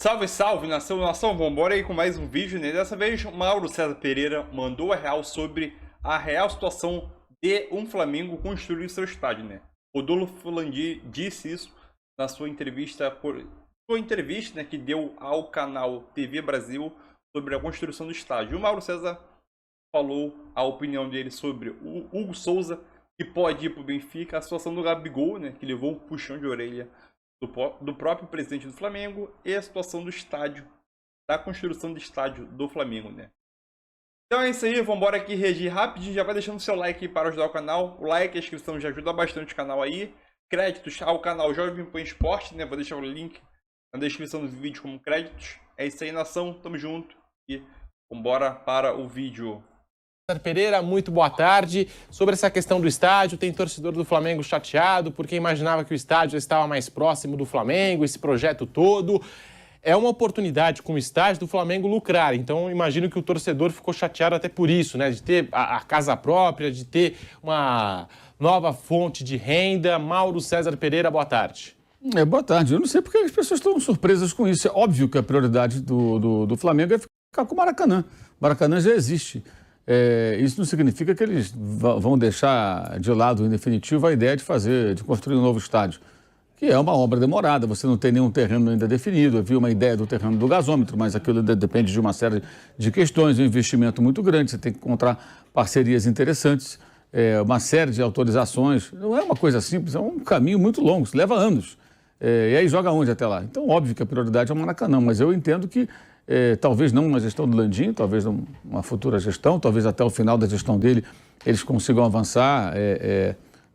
Salve, salve, nação, vambora aí com mais um vídeo, né? Dessa vez, Mauro César Pereira mandou a real sobre a real situação de um Flamengo construir seu estádio, né? Rodolfo Landim disse isso na sua entrevista, né, que deu ao canal TV Brasil sobre a construção do estádio. O Mauro César falou a opinião dele sobre o Hugo Souza, que pode ir para o Benfica, a situação do Gabigol, né, que levou um puxão de orelha do próprio presidente do Flamengo, e a situação do estádio, da construção do estádio do Flamengo, né? Então é isso aí, vamos embora aqui reagir rapidinho, já vai deixando seu like para ajudar o canal, o like e a inscrição já ajuda bastante o canal aí, créditos ao canal Jovem Pan Esporte, né, vou deixar o link na descrição do vídeo como créditos. É isso aí, nação, tamo junto e vambora para o vídeo. Pereira, muito boa tarde. Sobre essa questão do estádio, tem torcedor do Flamengo chateado porque imaginava que o estádio estava mais próximo do Flamengo, esse projeto todo. É uma oportunidade com o estádio do Flamengo lucrar, então imagino que o torcedor ficou chateado até por isso, né? De ter a casa própria, de ter uma nova fonte de renda. Mauro César Pereira, boa tarde. Boa tarde. Eu não sei porque as pessoas estão surpresas com isso. É óbvio que a prioridade do Flamengo é ficar com o Maracanã. O Maracanã já existe. Isso não significa que eles vão deixar de lado em definitivo a ideia de construir um novo estádio, que é uma obra demorada, você não tem nenhum terreno ainda definido. Havia uma ideia do terreno do gasômetro, mas aquilo depende de uma série de questões, um investimento muito grande, você tem que encontrar parcerias interessantes, uma série de autorizações. Não é uma coisa simples, é um caminho muito longo, isso leva anos. E aí joga onde até lá? Então, óbvio que a prioridade é o Maracanã, mas eu entendo que talvez não na gestão do Landim, talvez numa futura gestão, talvez até o final da gestão dele eles consigam avançar,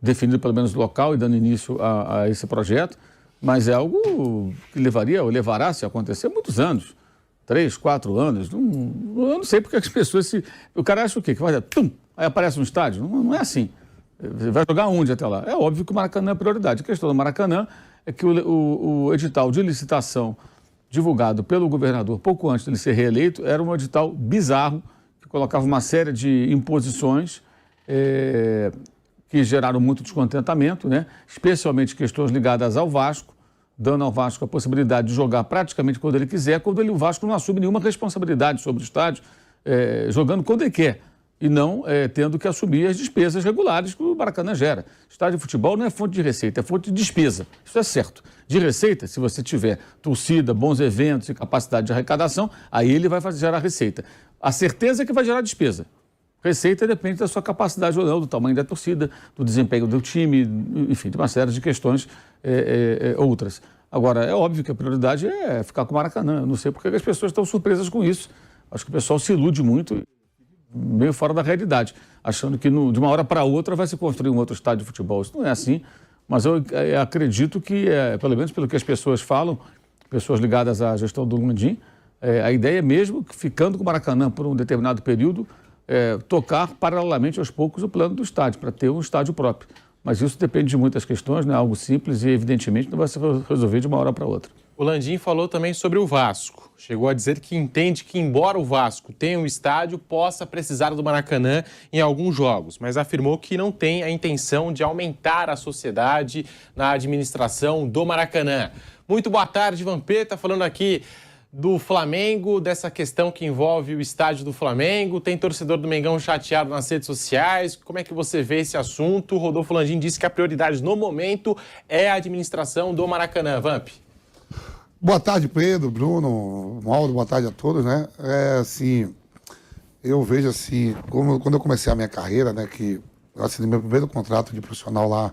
definindo pelo menos o local e dando início a esse projeto, mas é algo que levará, se acontecer, muitos anos, 3, 4 anos. Eu não sei porque as pessoas o cara acha o quê? Que vai tum, aí aparece um estádio? Não é assim. Vai jogar onde até lá? É óbvio que o Maracanã é prioridade. A questão do Maracanã é que o edital de licitação divulgado pelo governador pouco antes dele ser reeleito era um edital bizarro, que colocava uma série de imposições que geraram muito descontentamento, né? Especialmente questões ligadas ao Vasco, dando ao Vasco a possibilidade de jogar praticamente quando ele quiser, o Vasco não assume nenhuma responsabilidade sobre o estádio, jogando quando ele quer, e não tendo que assumir as despesas regulares que o Maracanã gera. Estádio de futebol não é fonte de receita, é fonte de despesa. Isso é certo. De receita, se você tiver torcida, bons eventos e capacidade de arrecadação, aí ele vai gerar receita. A certeza é que vai gerar despesa. Receita depende da sua capacidade ou não, do tamanho da torcida, do desempenho do time, enfim, de uma série de questões outras. Agora, é óbvio que a prioridade é ficar com o Maracanã. Eu não sei porque as pessoas estão surpresas com isso. Acho que o pessoal se ilude muito, meio fora da realidade, achando que de uma hora para outra vai se construir um outro estádio de futebol. Isso não é assim, mas eu acredito que, pelo menos pelo que as pessoas falam, pessoas ligadas à gestão do Landim, a ideia é mesmo que, ficando com o Maracanã por um determinado período, tocar paralelamente aos poucos o plano do estádio, para ter um estádio próprio. Mas isso depende de muitas questões, não é algo simples e, evidentemente, não vai se resolver de uma hora para outra. O Landim falou também sobre o Vasco. Chegou a dizer que entende que, embora o Vasco tenha um estádio, possa precisar do Maracanã em alguns jogos, mas afirmou que não tem a intenção de aumentar a sociedade na administração do Maracanã. Muito boa tarde, Vampeta, falando aqui do Flamengo, dessa questão que envolve o estádio do Flamengo. Tem torcedor do Mengão chateado nas redes sociais. Como é que você vê esse assunto? Rodolfo Landim disse que a prioridade no momento é a administração do Maracanã. Vamp. Boa tarde, Pedro, Bruno, Mauro, boa tarde a todos, né? Assim, eu vejo assim, quando eu comecei a minha carreira, né, que eu assinei meu primeiro contrato de profissional lá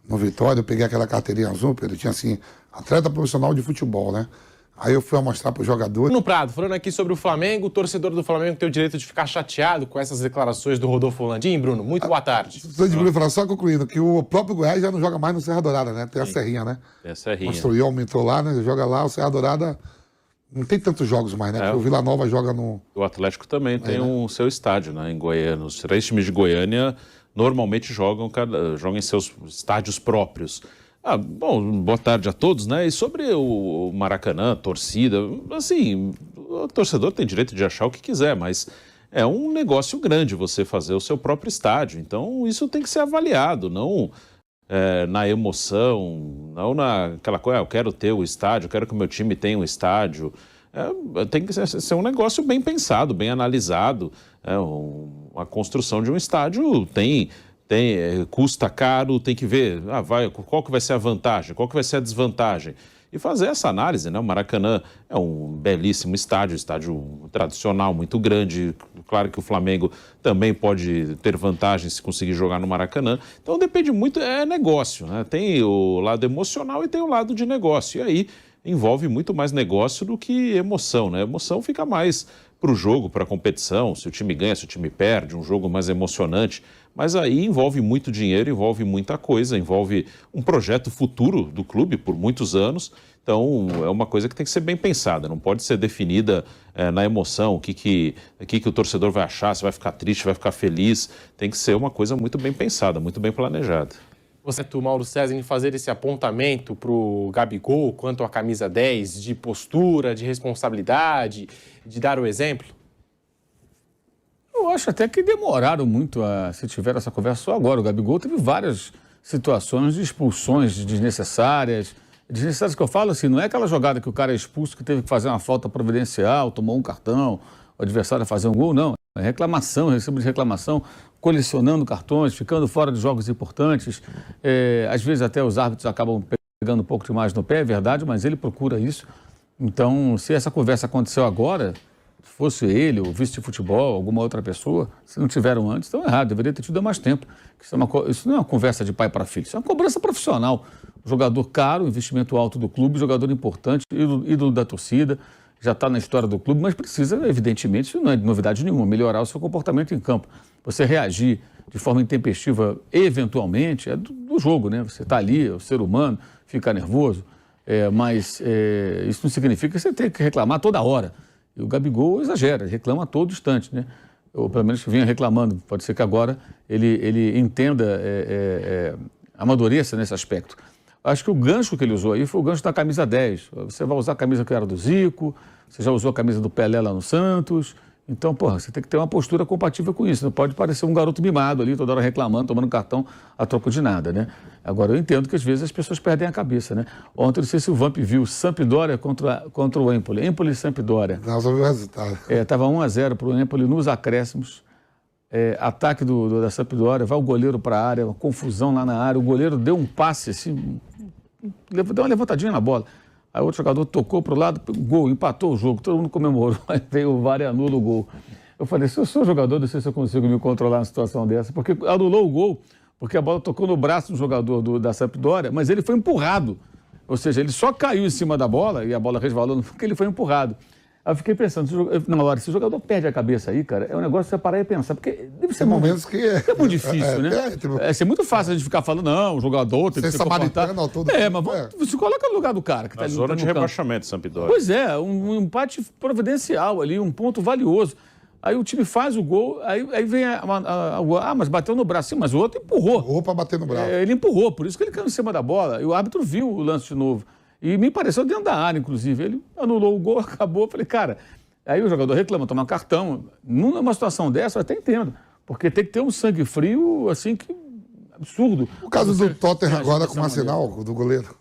no Vitória, eu peguei aquela carteirinha azul, Pedro, tinha assim, atleta profissional de futebol, né? Aí eu fui mostrar para os jogadores. No Prado, falando aqui sobre o Flamengo, o torcedor do Flamengo tem o direito de ficar chateado com essas declarações do Rodolfo Landim. Bruno, muito boa tarde. Só concluindo, que o próprio Goiás já não joga mais no Serra Dourada, né? Tem a Serrinha, né? Tem a Serrinha. Construiu, aumentou lá, né? Joga lá, o Serra Dourada não tem tantos jogos mais, né? Porque o Vila Nova joga no... O Atlético também tem o seu estádio, né? Em Goiânia. Os 3 times de Goiânia normalmente jogam em seus estádios próprios. Bom, boa tarde a todos, né? E sobre o Maracanã, torcida, assim, o torcedor tem direito de achar o que quiser, mas é um negócio grande você fazer o seu próprio estádio. Então, isso tem que ser avaliado, não na emoção, não naquela coisa, eu quero ter o estádio, eu quero que o meu time tenha um estádio. Tem que ser um negócio bem pensado, bem analisado. A construção de um estádio custa caro, tem que ver qual que vai ser a vantagem, qual que vai ser a desvantagem. E fazer essa análise, né? O Maracanã é um belíssimo estádio tradicional, muito grande. Claro que o Flamengo também pode ter vantagem se conseguir jogar no Maracanã. Então depende muito, é negócio, né? Tem o lado emocional e tem o lado de negócio. E aí envolve muito mais negócio do que emoção, né? A emoção fica mais para o jogo, para a competição, se o time ganha, se o time perde, um jogo mais emocionante. Mas aí envolve muito dinheiro, envolve muita coisa, envolve um projeto futuro do clube por muitos anos. Então, é uma coisa que tem que ser bem pensada, não pode ser definida na emoção, o que o torcedor vai achar, se vai ficar triste, vai ficar feliz. Tem que ser uma coisa muito bem pensada, muito bem planejada. Você, Mauro César, em fazer esse apontamento para o Gabigol quanto à camisa 10, de postura, de responsabilidade, de dar o exemplo? Eu acho até que demoraram muito se tiver essa conversa só agora. O Gabigol teve várias situações de expulsões desnecessárias. Desnecessárias que eu falo assim, não é aquela jogada que o cara é expulso que teve que fazer uma falta providencial, tomou um cartão, o adversário fazer um gol, não. É reclamação, recebo de reclamação, colecionando cartões, ficando fora de jogos importantes. Às vezes até os árbitros acabam pegando um pouco demais no pé, é verdade, mas ele procura isso. Então, se essa conversa aconteceu agora, fosse ele, o vice de futebol, alguma outra pessoa, se não tiveram antes, estão errados, deveria ter tido há mais tempo. Isso não é uma conversa de pai para filho, isso é uma cobrança profissional. Jogador caro, investimento alto do clube, jogador importante, ídolo da torcida, já está na história do clube, mas precisa, evidentemente, isso não é novidade nenhuma, melhorar o seu comportamento em campo. Você reagir de forma intempestiva, eventualmente, é do jogo, né? Você está ali, é o ser humano, fica nervoso, mas isso não significa que você tem que reclamar toda hora. E o Gabigol exagera, reclama a todo instante, né? Ou pelo menos vinha reclamando, pode ser que agora ele entenda, amadureça nesse aspecto. Acho que o gancho que ele usou aí foi o gancho da camisa 10. Você vai usar a camisa que era do Zico, você já usou a camisa do Pelé lá no Santos. Então, você tem que ter uma postura compatível com isso. Não pode parecer um garoto mimado ali, toda hora reclamando, tomando cartão a troco de nada, né? Agora, eu entendo que às vezes as pessoas perdem a cabeça, né? Ontem, não sei se o Vamp viu Sampdoria contra o Empoli. Empoli e Sampdoria. Não, só viu o resultado. Estava 1-0 para o Empoli nos acréscimos. Ataque da Sampdoria, vai o goleiro para a área, uma confusão lá na área. O goleiro deu um passe assim, deu uma levantadinha na bola. Aí outro jogador tocou para o lado, gol, empatou o jogo, todo mundo comemorou. Aí veio o VAR e anula o gol. Eu falei, se eu sou jogador, não sei se eu consigo me controlar numa situação dessa, porque anulou o gol, porque a bola tocou no braço do jogador da Sampdoria, mas ele foi empurrado. Ou seja, ele só caiu em cima da bola e a bola resvalou porque ele foi empurrado. Aí eu fiquei pensando, na hora, se o jogador perde a cabeça aí, cara, é um negócio de você parar e pensar, porque deve ser momentos que é muito difícil, né? É ser muito fácil a gente ficar falando, não, o jogador tem que se comportar. Mas você coloca no lugar do cara que está ali. Zona de rebaixamento, Sampdoria. Pois é, um empate providencial ali, um ponto valioso. Aí o time faz o gol, aí vem mas bateu no braço. Sim, mas o outro empurrou. Empurrou para bater no braço. Ele empurrou, por isso que ele caiu em cima da bola. E o árbitro viu o lance de novo. E me pareceu dentro da área, inclusive. Ele anulou o gol, acabou. Falei, cara, aí o jogador reclama, toma cartão. Numa situação dessa, eu até entendo. Porque tem que ter um sangue frio, assim, que absurdo. O caso do Tottenham agora com o Arsenal, do goleiro.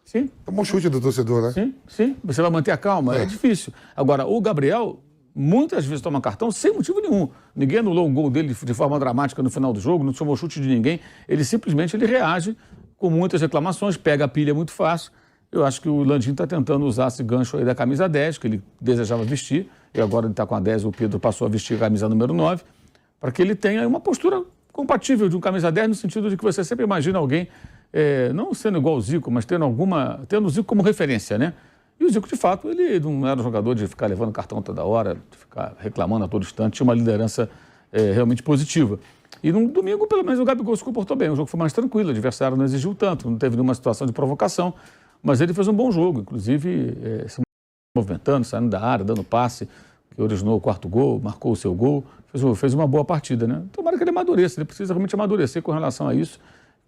Sim. Tomou um chute do torcedor, né? Sim. Você vai manter a calma, é difícil. Agora, o Gabriel muitas vezes toma cartão sem motivo nenhum. Ninguém anulou o gol dele de forma dramática no final do jogo, não tomou chute de ninguém. Ele simplesmente reage com muitas reclamações, pega a pilha muito fácil. Eu acho que o Landim está tentando usar esse gancho aí da camisa 10, que ele desejava vestir, e agora ele está com a 10, o Pedro passou a vestir a camisa número 9, para que ele tenha uma postura compatível de um camisa 10, no sentido de que você sempre imagina alguém, não sendo igual o Zico, mas tendo o Zico como referência, né? E o Zico, de fato, ele não era um jogador de ficar levando cartão toda hora, de ficar reclamando a todo instante, tinha uma liderança realmente positiva. E no domingo, pelo menos, o Gabigol se comportou bem, o jogo foi mais tranquilo, o adversário não exigiu tanto, não teve nenhuma situação de provocação, mas ele fez um bom jogo, inclusive se movimentando, saindo da área, dando passe, que originou o quarto gol, marcou o seu gol, fez uma boa partida, né? Tomara que ele amadureça, ele precisa realmente amadurecer com relação a isso,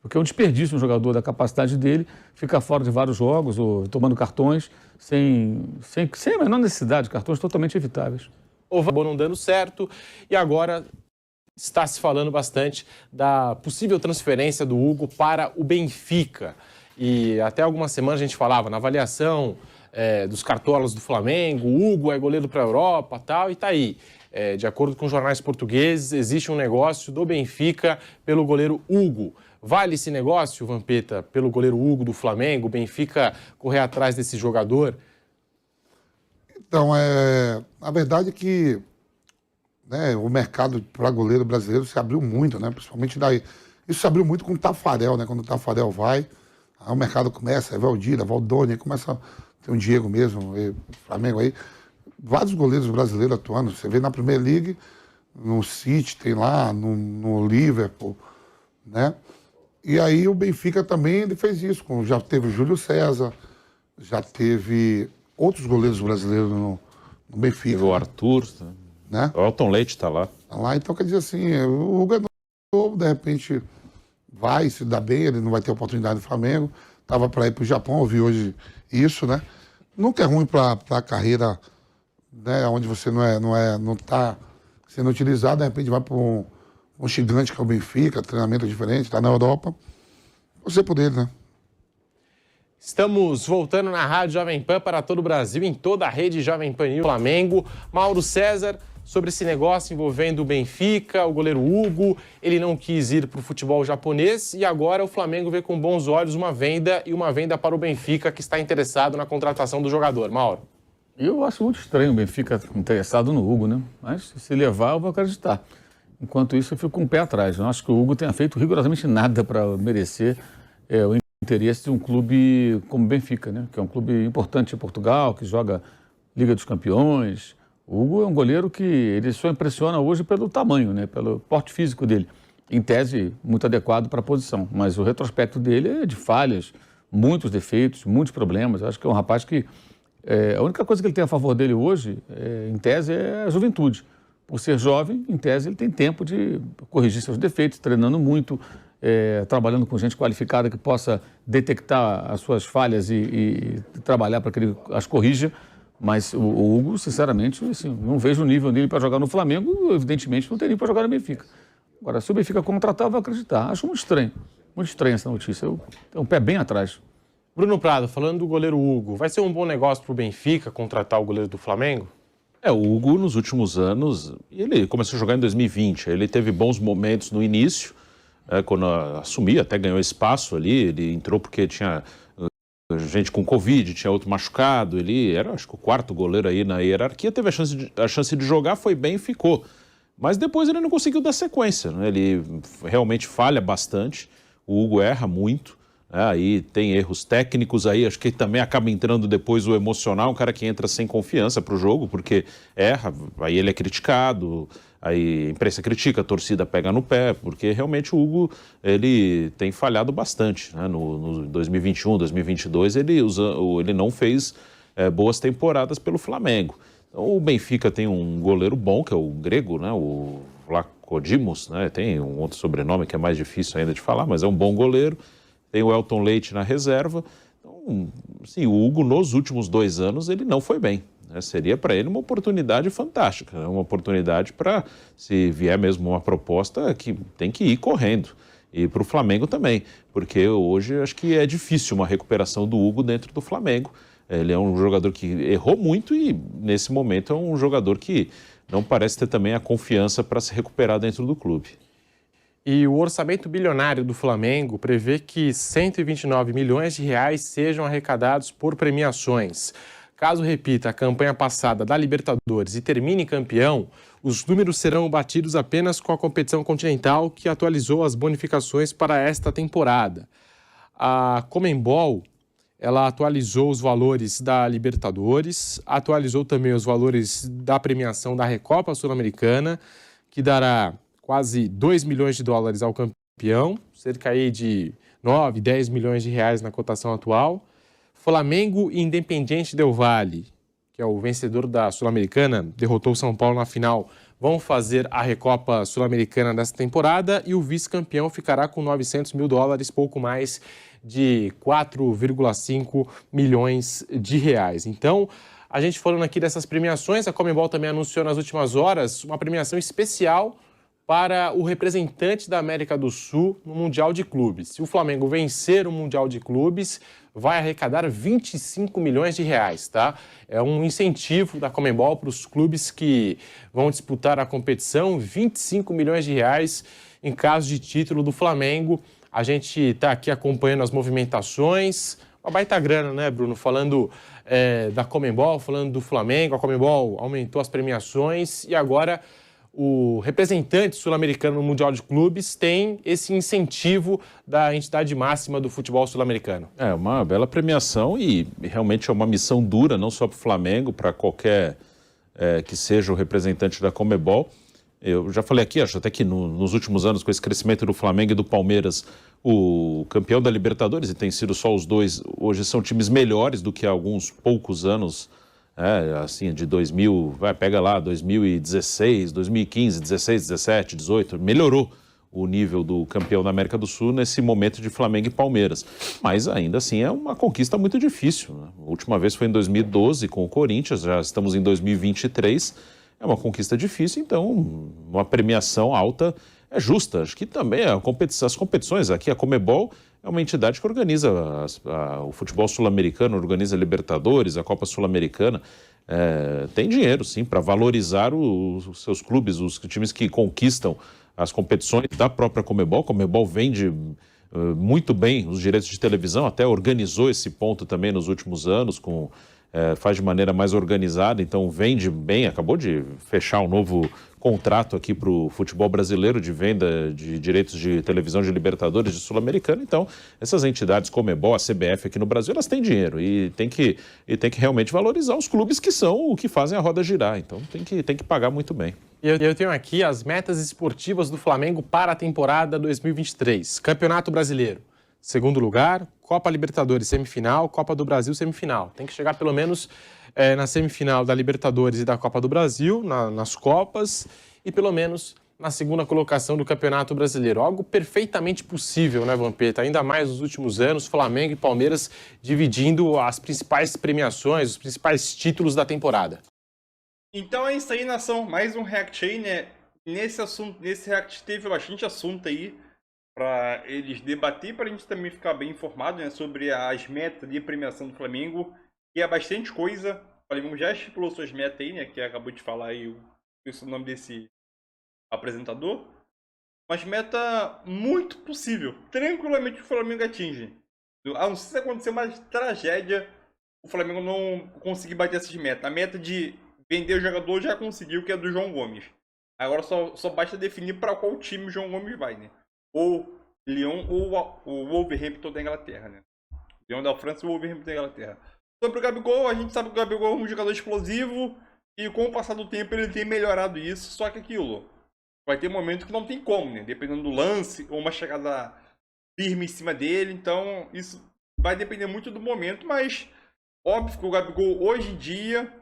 porque é um desperdício um jogador da capacidade dele ficar fora de vários jogos ou tomando cartões sem a menor necessidade, cartões totalmente evitáveis. O Vabô não dando certo, e agora está se falando bastante da possível transferência do Hugo para o Benfica. E até algumas semanas a gente falava na avaliação dos cartolas do Flamengo, o Hugo é goleiro para a Europa, tal, e tá aí. De acordo com jornais portugueses, existe um negócio do Benfica pelo goleiro Hugo. Vale esse negócio, Vampeta, pelo goleiro Hugo do Flamengo, o Benfica correr atrás desse jogador? Então, a verdade é que, né, o mercado para goleiro brasileiro se abriu muito, né? Principalmente daí. Isso se abriu muito com o Tafarel, né? Quando o Tafarel vai, aí o mercado começa, aí vai o Dida, vai o Doni, começa. Tem o Diego mesmo, o Flamengo aí. Vários goleiros brasileiros atuando. Você vê na Premier League, no City, tem lá, no Liverpool, né? E aí o Benfica também ele fez isso. Já teve o Júlio César, já teve outros goleiros brasileiros no Benfica. Teve o Arthur, né? O Elton Leite está lá. Tá lá, então quer dizer assim, o Hugo é novo, de repente vai se dar bem, ele não vai ter oportunidade no Flamengo. Tava para ir para o Japão, eu vi hoje isso, né? Nunca é ruim para a carreira, né? Onde você não está sendo utilizado, de repente vai para um gigante que é o Benfica, treinamento diferente, está na Europa. Você por ele, né? Estamos voltando na Rádio Jovem Pan para todo o Brasil, em toda a rede Jovem Pan e Flamengo. Mauro César, sobre esse negócio envolvendo o Benfica, o goleiro Hugo, ele não quis ir para o futebol japonês e agora o Flamengo vê com bons olhos uma venda para o Benfica que está interessado na contratação do jogador. Mauro. Eu acho muito estranho o Benfica interessado no Hugo, né? Mas se levar, eu vou acreditar. Enquanto isso, eu fico com o pé atrás. Eu acho que o Hugo tenha feito rigorosamente nada para merecer o interesse de um clube como o Benfica, né? Que é um clube importante em Portugal, que joga Liga dos Campeões. O Hugo é um goleiro que ele só impressiona hoje pelo tamanho, né? Pelo porte físico dele. Em tese, muito adequado para a posição. Mas o retrospecto dele é de falhas, muitos defeitos, muitos problemas. Eu acho que é um rapaz que... a única coisa que ele tem a favor dele hoje, em tese, é a juventude. Por ser jovem, em tese, ele tem tempo de corrigir seus defeitos, treinando muito, trabalhando com gente qualificada que possa detectar as suas falhas e trabalhar para que ele as corrija. Mas o Hugo, sinceramente, assim, não vejo o nível dele para jogar no Flamengo, evidentemente não teria para jogar no Benfica. Agora, se o Benfica contratar, eu vou acreditar. Acho muito estranha essa notícia. Eu tenho um pé bem atrás. Bruno Prado, falando do goleiro Hugo, vai ser um bom negócio para o Benfica contratar o goleiro do Flamengo? O Hugo, nos últimos anos, ele começou a jogar em 2020, ele teve bons momentos no início, quando assumiu, até ganhou espaço ali, ele entrou porque tinha gente com Covid, tinha outro machucado, ele era, acho que o quarto goleiro aí na hierarquia, teve a chance de jogar, foi bem e ficou. Mas depois ele não conseguiu dar sequência, né? Ele realmente falha bastante, o Hugo erra muito. Aí tem erros técnicos, aí acho que também acaba entrando depois o emocional, um cara que entra sem confiança para o jogo, porque erra, aí ele é criticado, aí a imprensa critica, a torcida pega no pé, porque realmente o Hugo ele tem falhado bastante, né? No 2021, 2022 ele não fez boas temporadas pelo Flamengo. Então, o Benfica tem um goleiro bom, que é o grego, né? O Vlachodimos, né? Tem um outro sobrenome que é mais difícil ainda de falar, mas é um bom goleiro. Tem o Elton Leite na reserva. Então, assim, o Hugo, nos últimos 2 anos, ele não foi bem, né? Seria para ele uma oportunidade fantástica, né? Uma oportunidade para, se vier mesmo uma proposta, que tem que ir correndo. E para o Flamengo também, porque hoje acho que é difícil uma recuperação do Hugo dentro do Flamengo. Ele é um jogador que errou muito e, nesse momento, é um jogador que não parece ter também a confiança para se recuperar dentro do clube. E o orçamento bilionário do Flamengo prevê que 129 milhões de reais sejam arrecadados por premiações. Caso repita a campanha passada da Libertadores e termine campeão, os números serão batidos apenas com a competição continental, que atualizou as bonificações para esta temporada. A Conmebol, ela atualizou os valores da Libertadores, atualizou também os valores da premiação da Recopa Sul-Americana, que dará quase 2 milhões de dólares ao campeão, cerca aí de 9, 10 milhões de reais na cotação atual. Flamengo e Independiente Del Valle, que é o vencedor da Sul-Americana, derrotou o São Paulo na final, vão fazer a Recopa Sul-Americana dessa temporada e o vice-campeão ficará com 900 mil dólares, pouco mais de 4,5 milhões de reais. Então, a gente falando aqui dessas premiações, a Conmebol também anunciou nas últimas horas uma premiação especial para o representante da América do Sul no Mundial de Clubes. Se o Flamengo vencer o Mundial de Clubes, vai arrecadar 25 milhões de reais, tá? É um incentivo da Conmebol para os clubes que vão disputar a competição, 25 milhões de reais em caso de título do Flamengo. A gente está aqui acompanhando as movimentações, uma baita grana, né, Bruno? Falando da Conmebol, falando do Flamengo, a Conmebol aumentou as premiações e agora o representante sul-americano no Mundial de Clubes tem esse incentivo da entidade máxima do futebol sul-americano. É uma bela premiação e realmente é uma missão dura, não só para o Flamengo, para qualquer que seja o representante da Conmebol. Eu já falei aqui, acho até que nos últimos anos, com esse crescimento do Flamengo e do Palmeiras, o campeão da Libertadores, e tem sido só os dois, hoje são times melhores do que há alguns poucos anos, assim, de 2000, pega lá, 2016, 2015, 16, 17, 18, melhorou o nível do campeão da América do Sul nesse momento de Flamengo e Palmeiras. Mas ainda assim é uma conquista muito difícil, né? A última vez foi em 2012 com o Corinthians, já estamos em 2023, é uma conquista difícil, então uma premiação alta é justa. Acho que também as competições aqui, a Conmebol é uma entidade que organiza o futebol sul-americano, organiza a Libertadores, a Copa Sul-Americana. Tem dinheiro, sim, para valorizar os seus clubes, os times que conquistam as competições da própria Conmebol. A Conmebol vende muito bem os direitos de televisão, até organizou esse ponto também nos últimos anos, faz de maneira mais organizada, então vende bem, acabou de fechar um novo contrato aqui para o futebol brasileiro de venda de direitos de televisão de Libertadores, de Sul-Americano. Então, essas entidades como a CBF, a CBF aqui no Brasil, elas têm dinheiro e tem que realmente valorizar os clubes que são o que fazem a roda girar. Então, tem que pagar muito bem. Eu tenho aqui as metas esportivas do Flamengo para a temporada 2023. Campeonato Brasileiro, segundo lugar. Copa Libertadores, semifinal. Copa do Brasil, semifinal. Tem que chegar pelo menos na semifinal da Libertadores e da Copa do Brasil, nas Copas, e pelo menos na segunda colocação do Campeonato Brasileiro. Algo perfeitamente possível, né, Vampeta? Ainda mais nos últimos anos, Flamengo e Palmeiras dividindo as principais premiações, os principais títulos da temporada. Então é isso aí, nação. Mais um React aí, né? Nesse React teve bastante assunto aí para eles debater, para a gente também ficar bem informado, né, sobre as metas de premiação do Flamengo. E é bastante coisa. O Flamengo já estipulou suas metas aí, né? Que acabou de falar aí o nome desse apresentador. Mas meta muito possível. Tranquilamente o Flamengo atinge. A não ser se acontecer uma tragédia, o Flamengo não conseguir bater essas metas. A meta de vender o jogador já conseguiu, que é do João Gomes. Agora só basta definir para qual time o João Gomes vai, né? Ou Lyon ou o Wolverhampton da Inglaterra, né? Lyon da França e o Wolverhampton da Inglaterra. Sobre o Gabigol, a gente sabe que o Gabigol é um jogador explosivo e com o passar do tempo ele tem melhorado isso, só que aquilo vai ter momento que não tem como, né? Dependendo do lance ou uma chegada firme em cima dele, então isso vai depender muito do momento, mas óbvio que o Gabigol hoje em dia,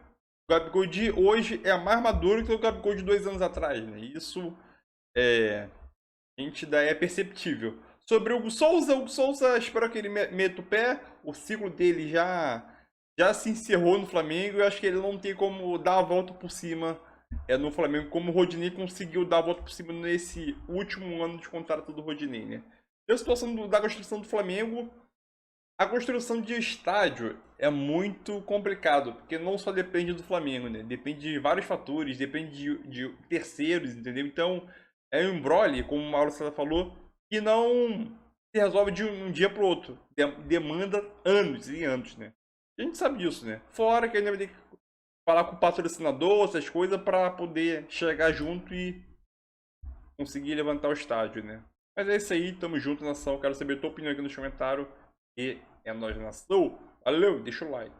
o Gabigol de hoje é mais maduro que o Gabigol de 2 anos atrás, né? Isso é perceptível. Sobre o Hugo Souza, espero que ele meta o pé, o ciclo dele já se encerrou no Flamengo, eu acho que ele não tem como dar a volta por cima no Flamengo, como o Rodinei conseguiu dar a volta por cima nesse último ano de contrato do Rodinei, né? E a situação da construção do Flamengo, a construção de estádio é muito complicado, porque não só depende do Flamengo, né? Depende de vários fatores, depende de terceiros, entendeu? Então, é um embrolho, como o Mauro César falou, que não se resolve de um dia para o outro. Demanda anos e anos, né? A gente sabe disso, né? Fora que ainda vai ter que falar com o patrocinador, essas coisas, para poder chegar junto e conseguir levantar o estádio, né? Mas é isso aí, tamo junto, nação. Quero saber a tua opinião aqui nos comentários. E é nóis, nação. Valeu, deixa o like.